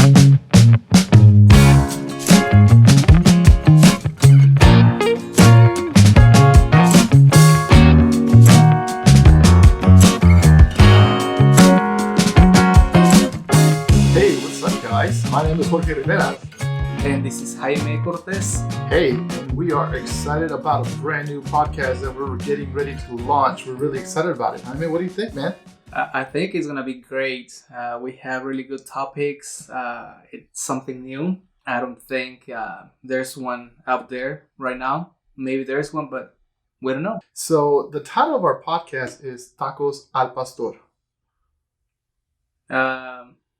My name is Jorge Rivera. And this is Jaime Cortez. Hey, and we are excited about a brand new podcast that we're getting ready to launch. We're really excited about it. Jaime, what do you think, man? I think it's going to be great. We have really good topics. It's something new. I don't think there's one out there right now. Maybe there's one, but we don't know. So the title of our podcast is Tacos al Pastor.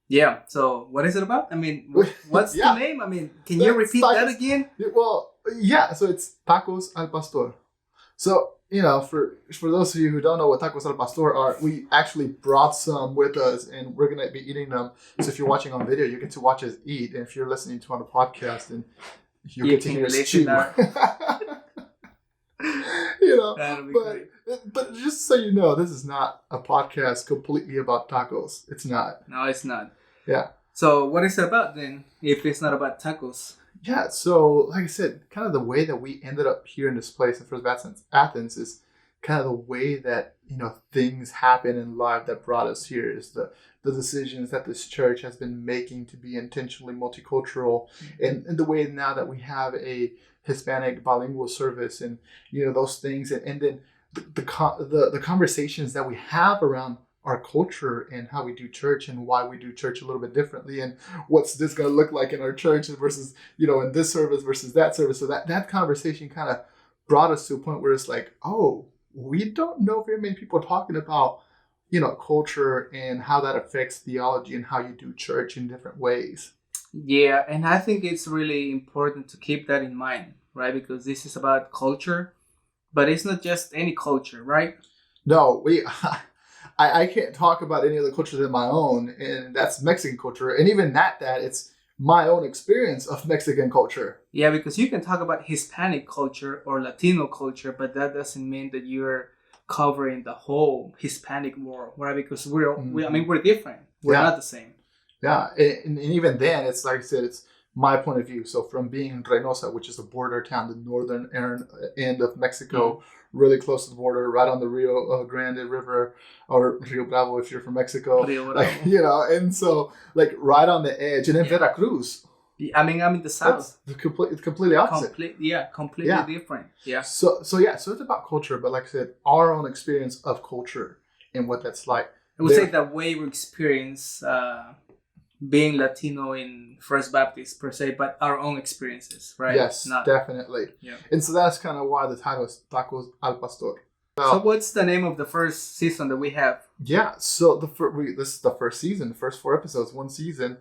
Yeah, so what is it about? I mean, what's the name? I mean, can you repeat that again? Well, yeah, so it's Tacos al Pastor. So, you know, for those of you who don't know what Tacos al Pastor are, we actually brought some with us and we're going to be eating them. So if you're watching on video, you get to watch us eat. And if you're listening to on the podcast, then you get to hear us chew. You know, but just so you know, this is not a podcast completely about tacos. It's not. No, it's not. Yeah. So what is it about then, if it's not about tacos? Yeah, so like I said, kind of the way that we ended up here in this place in First Baptist Athens is kind of the way that, you know, things happen in life that brought us here is the decisions that this church has been making to be intentionally multicultural, and the way now that we have a Hispanic bilingual service and, you know, those things, and then the conversations that we have around our culture and how we do church and why we do church a little bit differently and what's this going to look like in our church versus, you know, in this service versus that service. So that conversation kind of brought us to a point where it's like, oh, we don't know very many people talking about, you know, culture and how that affects theology and how you do church in different ways. Yeah, and I think it's really important to keep that in mind, right? Because this is about culture, but it's not just any culture, right? No, I can't talk about any other culture than my own, and that's Mexican culture. And even that it's my own experience of Mexican culture. Yeah, because you can talk about Hispanic culture or Latino culture, but that doesn't mean that you're covering the whole Hispanic world, right? Because we're different. We're not the same. Yeah, and even then, it's like I said, it's my point of view. So from being in Reynosa, which is a border town, the northern end of Mexico, really close to the border, right on the Rio Grande River, or Rio Bravo if you're from Mexico, like, you know, and so like right on the edge. And in Veracruz, I mean, I'm in the south. It's completely opposite. Completely different. Yeah. So it's about culture, but like I said, our own experience of culture and what that's like. I would say the way we experience being Latino in First Baptist per se, but our own experiences, right? Yes, definitely. Yeah. And so that's kind of why the title is Tacos al Pastor. So what's the name of the first season that we have? Yeah, so this is the first season, the first 4 episodes, one season.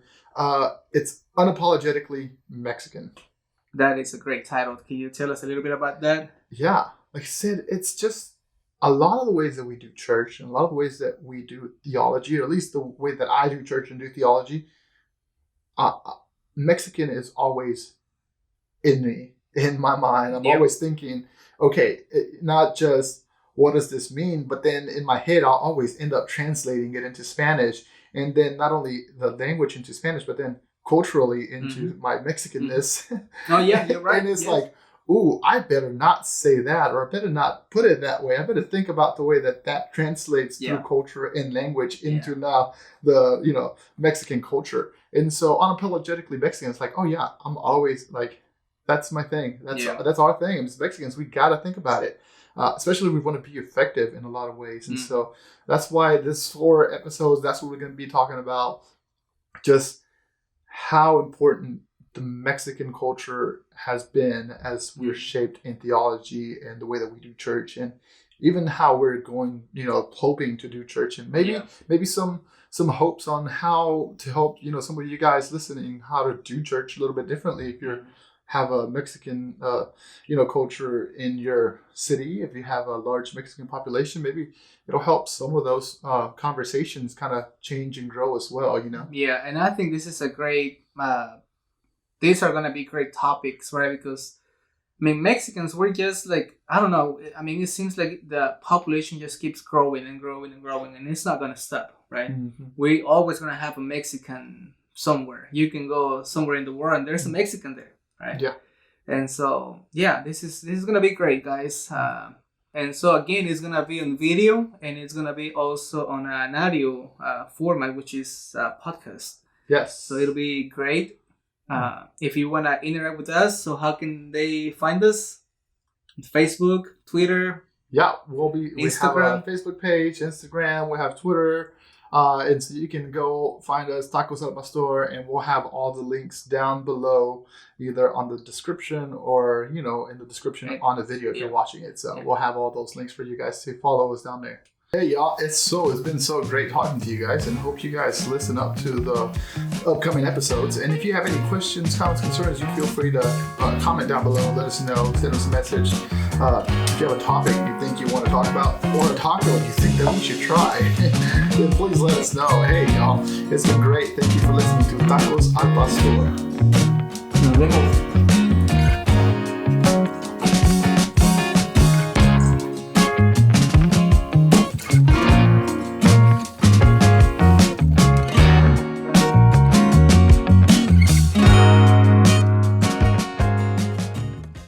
It's unapologetically Mexican. That is a great title. Can you tell us a little bit about that? Yeah, like I said, it's just a lot of the ways that we do church and a lot of the ways that we do theology, or at least the way that I do church and do theology, Mexican is always in my mind. I'm always thinking, okay, not just what does this mean, but then in my head, I'll always end up translating it into Spanish. And then not only the language into Spanish, but then culturally into my Mexicanness. Oh, yeah, you're right. And it's like, ooh, I better not say that, or I better not put it that way. I better think about the way that translates through culture and language into now the, you know, Mexican culture. And so unapologetically Mexican, it's like, oh yeah, I'm always like, that's my thing. That's our thing. As Mexicans, we got to think about it. Especially if we want to be effective in a lot of ways. And so that's why this 4 episodes, that's what we're going to be talking about. Just how important the Mexican culture has been as we're shaped in theology and the way that we do church, and even how we're going, you know, hoping to do church, and maybe some hopes on how to help, you know, some of you guys listening how to do church a little bit differently if you have a Mexican you know, culture in your city. If you have a large Mexican population, maybe it'll help some of those conversations kind of change and grow as well, you know. Yeah, and I think this is a great these are going to be great topics, right? Because, I mean, Mexicans, we're just like, I don't know. I mean, it seems like the population just keeps growing and growing and growing, and it's not going to stop, right? Mm-hmm. We're always going to have a Mexican somewhere. You can go somewhere in the world and there's a Mexican there, right? Yeah. And so, yeah, this is gonna be great, guys. And so again, it's gonna be on video and it's gonna be also on an audio format, which is podcast. Yes. So it'll be great. If you wanna interact with us, so how can they find us? Facebook, Twitter. Yeah, we have a Facebook page, Instagram, we have Twitter. And so you can go find us, Tacos Al Pastor, and we'll have all the links down below, either on the description or, in the description on the video if you're watching it. So we'll have all those links for you guys to follow us down there. Hey y'all, it's been so great talking to you guys, and hope you guys listen up to the upcoming episodes. And if you have any questions, comments, concerns, you feel free to comment down below, let us know, send us a message. If you have a topic you think you want to talk about, or a taco you think that we should try, then please let us know. Hey y'all, it's been great. Thank you for listening to Tacos Al Pastor. Nos vemos.